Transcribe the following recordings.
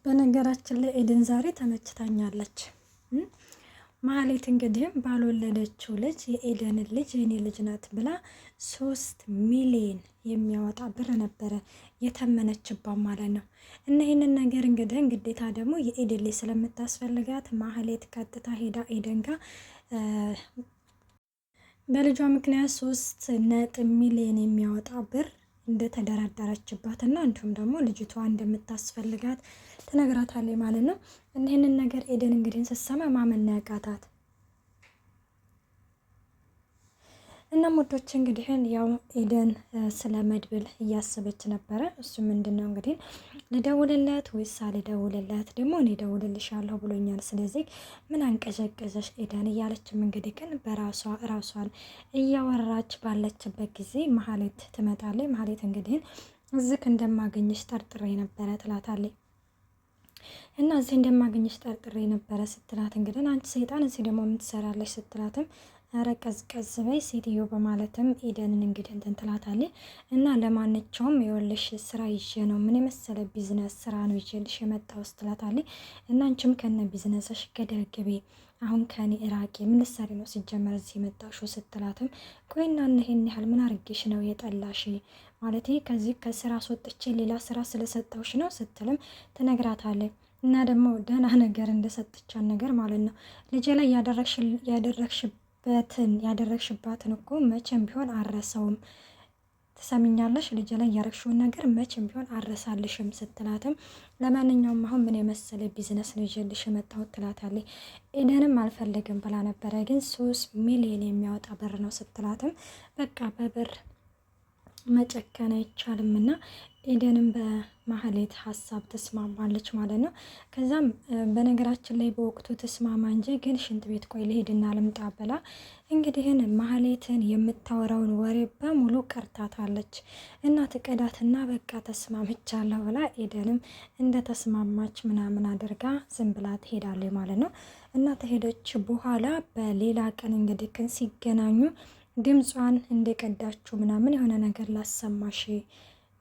በነገራችን ላይ ኤደን ዛሬ ተመችታኛለች። ማህሌት እንግዲህ ባልወለደችው ልጅ የኤደንን ልጅ የኔ ልጅ ናት ብላ 3 ሚሊዮን የሚያወጣ ብር ነበረ የተመነችባት ማለት ነው። እና ይህንን ነገር እንግዲህ ግዴታ ደግሞ የኤደን ልጅ ስለምታስፈልጋት ማህሌት ቀጥታ ሄዳ ኤደን ጋር በልጇ ምክንያት 3 ሚሊዮን የሚያወጣ ብር እንደተደራደረችባት እና እንዲሁም ደግሞ ልጅቷ እንደምታስፈልጋት ትነግራታለች ማለት ነው። ይህንን ነገር ኤደን እንግዲህ ስትሰማ ማመን ያቃታት እና ሞዶች እንግዲህ ያው ኤደን ስለ መድብል እያሰበች ነበረ። እሱ ምንድነው እንግዲህ ልደውልለት ወይስ አልደውልለት? ደግሞ እኔ ደውልልሻለሁ ብሎኛል። ስለዚህ ምን አንቀዠቀዠሽ ኤደን እያለችም እንግዲህ ግን ራሷን እያወራች ባለችበት ጊዜ መሀሌት ትመጣለች። መሀሌት እንግዲህ እዚህ እንደማገኘሽ ጠርጥሬ ነበረ ትላታለች። እና እዚህ እንደማገኘሽ ጠርጥሬ ነበረ ስትላት እንግዲህ አንቺ ሰይጣን እዚህ ደግሞ ምን ትሰራለች ስትላትም ኧረ ቀዝቀዝ በይ ሴትዮ በማለትም ኤደንን እንግዲህ እንትን ትላታለች። እና ለማንኛውም የወለሽ ስራ ይዤ ነው ምን የመሰለ ቢዝነስ ስራ ነው ይዤልሽ የመጣሁት ትላታለች። እና አንቺም ከነ ቢዝነስሽ ገደል ግቢ፣ አሁን ከኔ እራቂ፣ ምን ልትሰሪ ነው ሲጀመር እዚህ የመጣሽው ስትላትም ቆይና ይሄን ያህል ምን አርጌሽ ነው የጠላሽ? ማለት ከዚህ ከስራ አስወጥቼ ሌላ ስራ ስለሰጠውሽ ነው ስትልም ትነግራታለች። እና ደግሞ ደህና ነገር እንደሰጥቻት ነገር ማለት ነው ልጄ ላይ ያደረግሽባትን እኮ መቼም ቢሆን አረሰውም። ትሰሚኛለሽ? ልጄ ላይ ያረግሽውን ነገር መቼም ቢሆን አረሳልሽም ስትላትም ለማንኛውም አሁን ምን የመሰለ ቢዝነስ ነው ይዤልሽ የመጣሁት ትላታለች። ኤደንም አልፈልግም ብላ ነበረ ግን 3 ሚሊዮን የሚያወጣ ብር ነው ስትላትም በቃ በብር መጨከን አይቻልም እና ኤደንም በማህሌት ሀሳብ ተስማማለች ማለት ነው። ከዛም በነገራችን ላይ በወቅቱ ተስማማ እንጂ ግን ሽንት ቤት ቆይ ልሄድና ልምጣ ብላ እንግዲህን ማህሌትን የምታወራውን ወሬ በሙሉ ቀርታታለች። እና ትቀዳትና በቃ ተስማምቻለሁ ብላ ኤደንም እንደ ተስማማች ምናምን አድርጋ ዝም ብላ ትሄዳለች ማለት ነው። እና ተሄደች በኋላ በሌላ ቀን እንግዲህ ግን ሲገናኙ ድምጿን እንደቀዳችሁ ምናምን የሆነ ነገር ላሰማሽ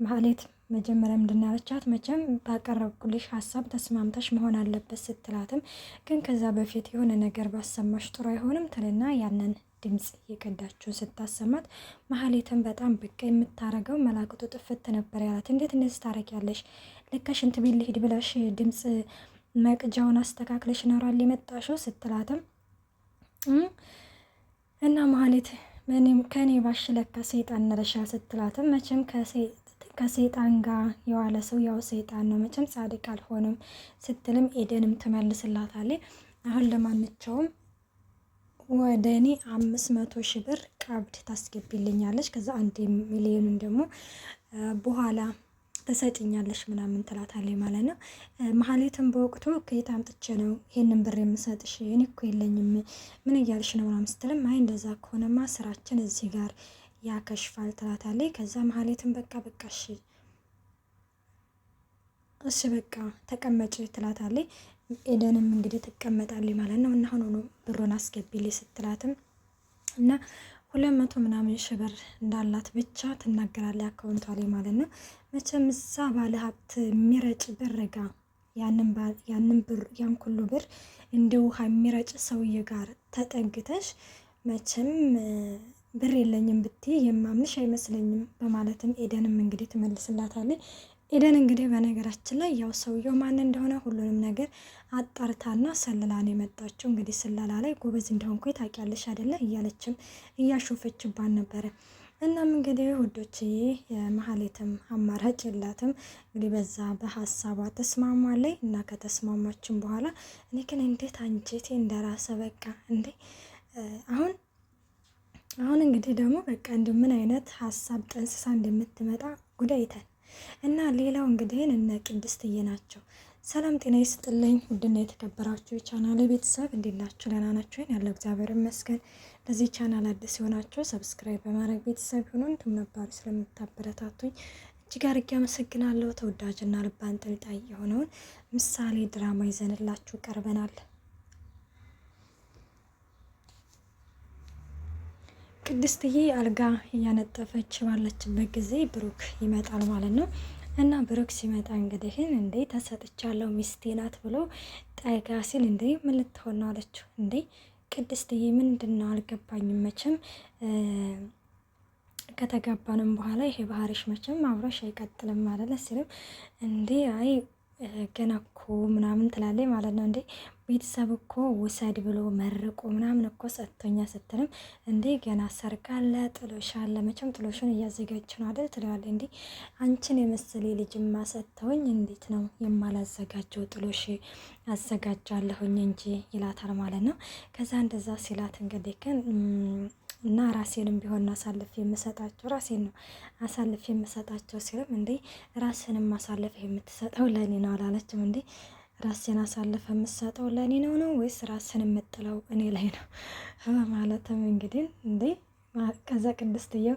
ማህሌት መጀመሪያ ምንድን ያለቻት መቼም ባቀረብኩልሽ ሀሳብ ተስማምተሽ መሆን አለበት ስትላትም ግን ከዛ በፊት የሆነ ነገር ባሰማሽ ጥሩ አይሆንም ትልና ያንን ድምጽ የቀዳችውን ስታሰማት ማህሌትን በጣም ብቅ የምታረገው መላክቱ ጥፍት ነበር ያላት። እንዴት እንደዚህ ታረጊያለሽ? ልክ ሽንት ቤት ልሂድ ብለሽ ድምጽ መቅጃውን አስተካክለሽ ኖራል የመጣሽው ስትላትም እና ማህሌት ከኔ ባሽ ለካ ሰይጣን ነረሻ ስትላትም መቼም ከሰይጣን ጋር የዋለ ሰው ያው ሰይጣን ነው መቼም ጻድቅ አልሆነም ስትልም ኤደንም ትመልስላታለች። አሁን ለማንኛውም ወደ እኔ 500,000 ብር ቀብድ ታስገቢልኛለች፣ ከዛ 1 ሚሊዮን ደግሞ በኋላ ተሰጥኛለሽ ምናምን ትላታለች ማለት ነው። ማህሌትም በወቅቱ ከየት አምጥቼ ነው ይሄንን ብር የምሰጥሽ? እኔ እኮ የለኝም ምን እያልሽ ነው ምናምን ስትልም አይ እንደዛ ከሆነማ ስራችን እዚህ ጋር ያከሽፋል ትላታለች። ከዛ ማህሌትም በቃ እሺ በቃ ተቀመጭ ትላታለች። ኤደንም እንግዲህ ትቀመጣለች ማለት ነው። እና አሁን ብሩን አስገቢልኝ ስትላትም እና 200 ምናምን ሺህ ብር እንዳላት ብቻ ትናገራለች አካውንቷ ላይ ማለት ነው። መቼም እዛ ባለ ሀብት የሚረጭ ብር ጋ ያን ሁሉ ብር እንደ ውሃ የሚረጭ ሰውዬ ጋር ተጠግተሽ መቼም ብር የለኝም ብትይ የማምንሽ አይመስለኝም በማለትም ኤደንም እንግዲህ ትመልስላታለች። ኤደን እንግዲህ በነገራችን ላይ ያው ሰውየው ማን እንደሆነ ሁሉንም ነገር አጣርታና ሰልላን የመጣችው እንግዲህ ስለላ ላይ ጎበዝ እንደሆንኩ ታውቂያለሽ አይደለ እያለችም እያሾፈችባን ነበረ። እናም እንግዲህ ውዶችዬ የማህሌትም አማራጭ የላትም እንግዲህ በዛ በሀሳቧ ተስማማለች። እና ከተስማማችን በኋላ እኔ ግን እንዴት አንጀቴ እንደራሰ በቃ እንዴ አሁን እንግዲህ ደግሞ በቃ ምን አይነት ሀሳብ ጠንስሳ እንደምትመጣ ጉዳይተን እና ሌላው እንግዲህ እነ ቅድስትዬ ናቸው። ሰላም ጤና ይስጥልኝ ውድና የተከበራችሁ የቻናል ቤተሰብ እንዴት ናችሁ? ደህና ናችሁ? ያለው እግዚአብሔር ይመስገን። ለዚህ ቻናል አዲስ የሆናችሁ ሰብስክራይብ በማድረግ ቤተሰብ ሁኑ። እንቱም ነባሩ ስለምታበረታቱኝ እጅግ አድርጌ አመሰግናለሁ። ተወዳጅና ልብ አንጠልጣይ የሆነውን ምሳሌ ድራማ ይዘንላችሁ ቀርበናል። ቅድስትዬ አልጋ እያነጠፈች ባለችበት ጊዜ ብሩክ ይመጣል ማለት ነው። እና ብሩክ ሲመጣ እንግዲህ እንዴ ተሰጥቻለሁ ሚስቴ ናት ብሎ ጠጋ ሲል እንዴ ምን ልትሆን ነው አለችው። እንዴ ቅድስትዬ ምንድን ነው አልገባኝም። መቼም ከተጋባንም በኋላ ይሄ ባህሪሽ መቼም አብሮሽ አይቀጥልም ማለት ሲልም እንዴ አይ ገና እኮ ምናምን ትላለች ማለት ነው። እንዴ ቤተሰብ እኮ ውሰድ ብሎ መርቆ ምናምን እኮ ሰጥቶኛ ስትልም እንዴ ገና ሰርጋለ ጥሎሽ አለ መቼም ጥሎሽን እያዘጋጅ ነው አይደል ትለዋለች። እንዴ አንቺን የመሰለ ልጅማ ሰጥተውኝ እንዴት ነው የማላዘጋጀው? ጥሎሽ አዘጋጃለሁኝ እንጂ ይላታል ማለት ነው። ከዛ እንደዛ ሲላት እንግዲህ ግን እና ራሴንም ቢሆን አሳልፍ የምሰጣቸው ራሴን ነው አሳልፍ የምሰጣቸው ሲልም እንዴ ራስንም አሳልፍ የምትሰጠው ለኔ ነው አላለችም እንዴ ራሴን አሳልፍ የምሰጠው ለኔ ነው ወይስ ራስን የምጥለው እኔ ላይ ነው ማለትም እንግዲህ እንዴ ከዛ ቅድስትየው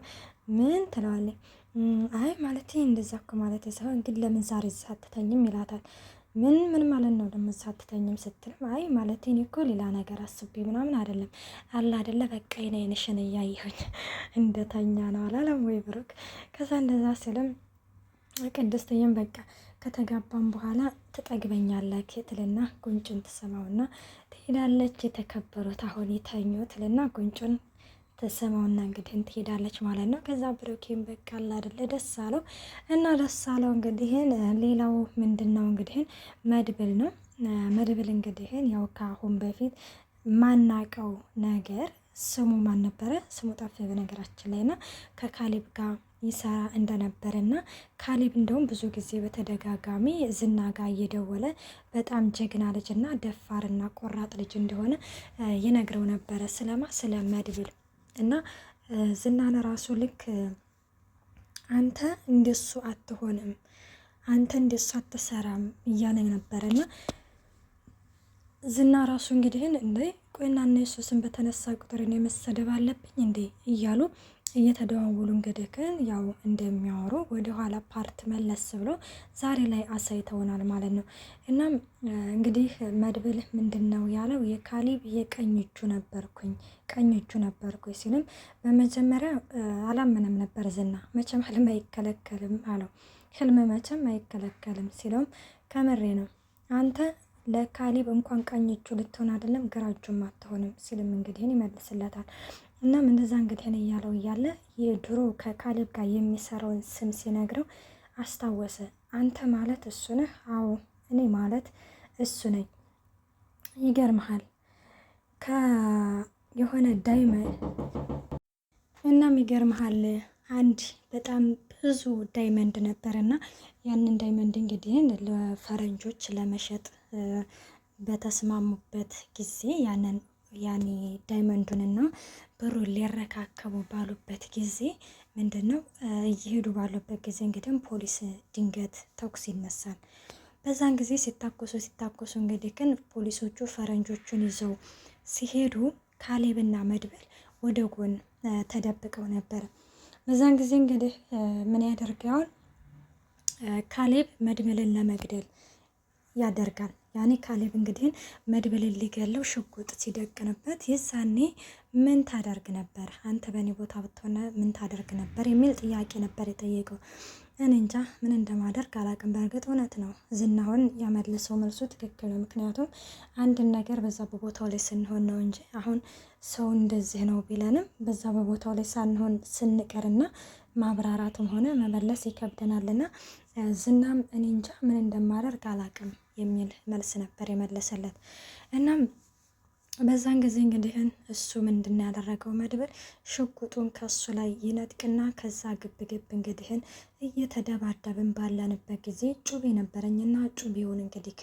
ምን ትለዋለች? አይ ማለት እንደዛ እኮ ማለት ሳይሆን ግን ለምን ዛሬ ሳትተኝም ይላታል። ምን ማለት ነው ደግሞ ሳትተኝም ስትልም አይ ማለት እኔ እኮ ሌላ ነገር አስቤ ምናምን አይደለም አለ አይደለ በቃ አይንሽን እያየሁኝ እንደተኛ ነው አላለም ወይ ብሩክ? ከዛ እንደዛ ስልም ቅድስትዬም በቃ ከተጋባም በኋላ ትጠግበኛለህ ትልና ጉንጩን ትሰማውና ትሄዳለች። የተከበሩት አሁን የተኙ ትልና ጉንጩን ተሰማውና እንግዲህ ትሄዳለች ማለት ነው። ከዛ ብሩኬን በቃ አይደለ ደስ አለው እና ደስ አለው እንግዲህ ሌላው ምንድነው እንግዲህ መድብል ነው። መድብል እንግዲህ ያው ከአሁን በፊት ማናቀው ነገር ስሙ ማን ነበረ? ስሙ ጠፋ በነገራችን ላይ እና ከካሌብ ጋር ይሰራ እንደነበረና ካሌብ እንደውም ብዙ ጊዜ በተደጋጋሚ ዝና ጋር እየደወለ በጣም ጀግና ልጅና ደፋርና ቆራጥ ልጅ እንደሆነ ይነግረው ነበረ። ስለ መድብል እና ዝናን ራሱ ልክ አንተ እንደሱ አትሆንም፣ አንተ እንደሱ አትሰራም እያለ ነበረና ዝና ራሱ እንግዲህ እንዴ ቆይና እነሱ ስም በተነሳ ቁጥር እኔ መሰደብ አለብኝ እንዴ እያሉ እየተደዋወሉ እንግዲህ ግን ያው እንደሚያወሩ ወደ ኋላ ፓርት መለስ ብሎ ዛሬ ላይ አሳይተውናል ማለት ነው። እናም እንግዲህ መድብል ምንድን ነው ያለው? የካሌብ የቀኝ እጁ ነበርኩኝ ሲልም በመጀመሪያ አላመነም ነበር ዝና። መቼም ህልም አይከለከልም አለው። ህልም መቼም አይከለከልም ሲለውም ከምሬ ነው አንተ ለካሌብ እንኳን ቀኝ እጁ ልትሆን አይደለም ግራ እጁም አትሆንም ሲልም እንግዲህ ይመልስለታል። እናም እንደዛ እንግዲህ እያለው እያለ የድሮ ከካሌብ ጋር የሚሰራውን ስም ሲነግረው አስታወሰ። አንተ ማለት እሱ ነህ? አዎ እኔ ማለት እሱ ነኝ። ይገርምሃል የሆነ ዳይመንድ እናም ይገርምሃል አንድ በጣም ብዙ ዳይመንድ ነበርና ያንን ዳይመንድ እንግዲህ ለፈረንጆች ለመሸጥ በተስማሙበት ጊዜ ያኔ ዳይመንዱንና ብሩን ሊረካከቡ ባሉበት ጊዜ ምንድነው እየሄዱ ባሉበት ጊዜ እንግዲህ ፖሊስ ድንገት ተኩስ ይነሳል። በዛን ጊዜ ሲታኮሱ እንግዲህ ግን ፖሊሶቹ ፈረንጆቹን ይዘው ሲሄዱ ካሌብና መድብል ወደ ጎን ተደብቀው ነበር። በዛን ጊዜ እንግዲህ ምን ያደርጋል ካሌብ መድብልን ለመግደል ያደርጋል። ያኔ ካሌብ እንግዲህ መድብልን ሊገለው ሽጉጥ ሲደቅንበት የዛኔ ምን ታደርግ ነበር አንተ በእኔ ቦታ ብትሆነ ምን ታደርግ ነበር የሚል ጥያቄ ነበር የጠየቀው። እኔ እንጃ ምን እንደማደርግ አላቅም። በእርግጥ እውነት ነው ዝናውን ያመለሰው መልሱ ትክክል ነው። ምክንያቱም አንድን ነገር በዛ በቦታው ላይ ስንሆን ነው እንጂ አሁን ሰው እንደዚህ ነው ቢለንም በዛ በቦታው ላይ ሳንሆን ስንቀርና ማብራራትም ሆነ መመለስ ይከብደናልና ዝናም እኔ እንጃ ምን እንደማደርግ አላቅም የሚል መልስ ነበር የመለሰለት። እናም በዛን ጊዜ እንግዲህ እሱ ምንድን ያደረገው መድብል ሽጉጡን ከሱ ላይ ይነጥቅና ከዛ ግብ እንግዲህ እየተደባደብን ባለንበት ጊዜ ጩቤ ነበረኝና ጩቤውን እንግዲህ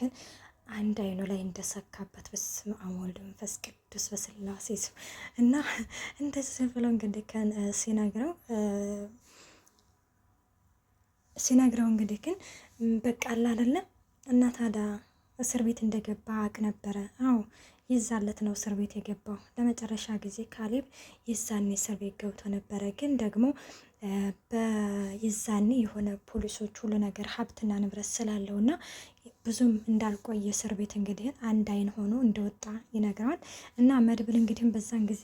አንድ አይኑ ላይ እንደሰካበት በስመ አብ ወወልድ ወመንፈስ ቅዱስ በስላሴ ስም እና እንደዚህ ብሎ እንግዲህ ሲነግረው እንግዲህ ግን በቃ አለ አይደለም እና ታዲያ እስር ቤት እንደገባ አቅ ነበረ። አዎ ይዛለት ነው እስር ቤት የገባው። ለመጨረሻ ጊዜ ካሌብ ይዛኔ እስር ቤት ገብቶ ነበረ። ግን ደግሞ በይዛኔ የሆነ ፖሊሶች ሁሉ ነገር ሀብትና ንብረት ስላለው እና ብዙም እንዳልቆየ እስር ቤት እንግዲህ አንድ አይን ሆኖ እንደወጣ ይነግረዋል። እና መድብል እንግዲህ በዛን ጊዜ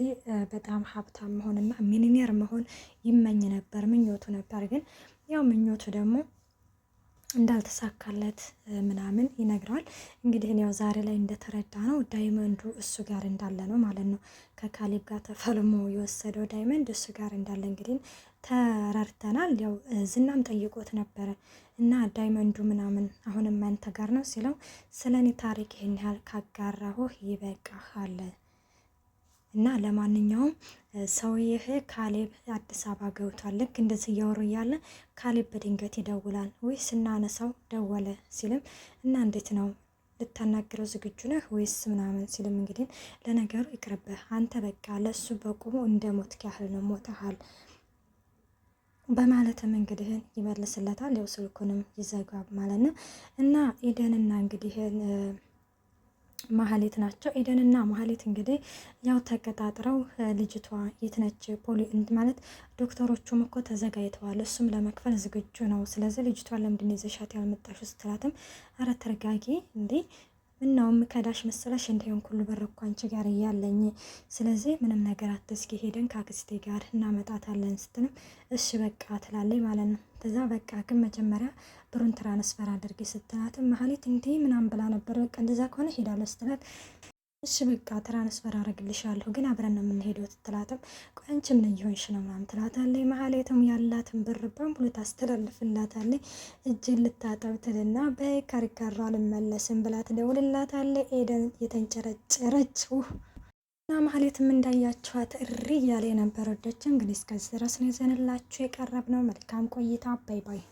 በጣም ሀብታም መሆንና ሚሊኔር መሆን ይመኝ ነበር፣ ምኞቱ ነበር። ግን ያው ምኞቱ ደግሞ እንዳልተሳካለት ምናምን ይነግረዋል። እንግዲህ ያው ዛሬ ላይ እንደተረዳ ነው ዳይመንዱ እሱ ጋር እንዳለ ነው ማለት ነው። ከካሌብ ጋር ተፈልሞ የወሰደው ዳይመንድ እሱ ጋር እንዳለ እንግዲህ ተረድተናል። ያው ዝናም ጠይቆት ነበረ እና ዳይመንዱ ምናምን አሁንም አንተ ጋር ነው ሲለው ስለ እኔ ታሪክ ይህን ያህል ካጋራሁህ ይበቃሃል እና ለማንኛውም ሰውዬህ ካሌብ አዲስ አበባ ገብቷል። ልክ እንደዚህ እያወሩ እያለ ካሌብ በድንገት ይደውላል። ወይ ስናነሳው ደወለ ሲልም እና እንዴት ነው ልታናግረው ዝግጁ ነህ ወይስ ምናምን ሲልም እንግዲህ ለነገሩ ይቅርብህ አንተ በቃ ለሱ በቁሙ እንደ ሞት ያህል ነው ሞተሃል በማለትም እንግዲህ ይመልስለታል። ያው ስልኩንም ይዘጋል ማለት ነው እና ኤደንና እንግዲህ ማህሌት ናቸው። ኤደንና ማህሌት እንግዲህ ያው ተቀጣጥረው ልጅቷ የት ነች ማለት ዶክተሮቹም እኮ ተዘጋጅተዋል፣ እሱም ለመክፈል ዝግጁ ነው። ስለዚህ ልጅቷ ለምንድን ይዘሻት ያልመጣሽው ስትላትም ኧረ ተረጋጊ እንዴ ምናውም ከዳሽ መሰለሽ እንዲሁም ሁሉ በር እኮ አንቺ ጋር እያለኝ ስለዚህ ምንም ነገር አትስኪ ሄደን ከአክስቴ ጋር እናመጣታለን ስትልም እሺ በቃ ትላለች ማለት ነው። ከዛ በቃ ግን መጀመሪያ ብሩን ትራንስፈር አድርጌ ስትላትም ማህሌት እንዲህ ምናምን ብላ ነበር። በቃ እንደዛ ከሆነ ሄዳለሁ ስትላት እሺ በቃ ትራንስፈር አደርግልሻለሁ ግን አብረን ነው የምንሄደው ትላትም ቆይ አንቺ ምን እየሆንሽ ነው ምናምን ትላታለች። ማህሌትም ያላትን ብር በሙሉ ታስተላልፍላታለች። እጅን ልታጠብ ትልና በካሪካራ አልመለስም ብላ ትደውልላታለች። ኤደን የተንጨረጨረች እና ማህሌትም እንዳያችኋት እሪ እያለ የነበረ ወደች። እንግዲህ እስከዚህ ድረስ ነው ይዘንላችሁ የቀረብ ነው። መልካም ቆይታ። ባይ ባይ።